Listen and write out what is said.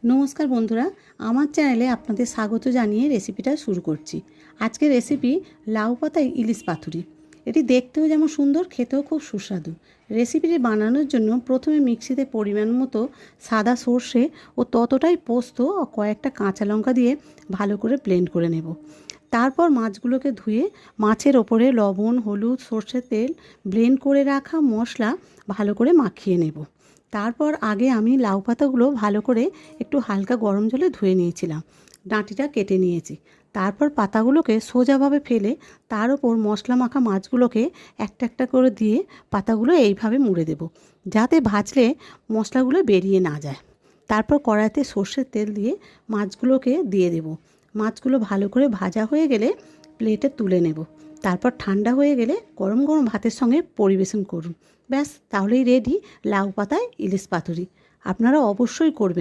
নমস্কার বন্ধুরা, আমার চ্যানেলে আপনাদের স্বাগত জানিয়ে রেসিপিটা শুরু করছি। আজকের রেসিপি লাউ পাতায় ইলিশ পাতুরি। এটি দেখতেও যেমন সুন্দর, খেতেও খুব সুস্বাদু। রেসিপিটি বানানোর জন্য প্রথমে মিক্সিতে পরিমাণ মতো সাদা সর্ষে ও ততটাই পোস্ত ও কয়েকটা কাঁচা লঙ্কা দিয়ে ভালো করে ব্লেন্ড করে নেব। তারপর মাছগুলোকে ধুয়ে মাছের ওপরে লবণ, হলুদ, সর্ষের তেল, ব্লেন্ড করে রাখা মশলা ভালো করে মাখিয়ে নেব। তারপর আগে আমি লাউ পাতাগুলো ভালো করে একটু হালকা গরম জলে ধুয়ে নিয়েছিলাম, ডাঁটিটা কেটে নিয়েছি। তারপর পাতাগুলোকে সোজাভাবে ফেলে তার ওপর মশলা মাখা মাছগুলোকে একটা একটা করে দিয়ে পাতাগুলো এইভাবে মুড়ে দেব, যাতে ভাজলে মশলাগুলো বেরিয়ে না যায়। তারপর কড়াইতে সর্ষের তেল দিয়ে মাছগুলোকে দিয়ে দেব। মাছগুলো ভালো করে ভাজা হয়ে গেলে প্লেটে তুলে নেব। তারপর ঠান্ডা হয়ে গেলে গরম গরম ভাতের সঙ্গে পরিবেশন করুন। ব্যাস, তাহলেই রেডি লাউ পাতায় ইলিশ পাতুরি। আপনারা অবশ্যই করবেন।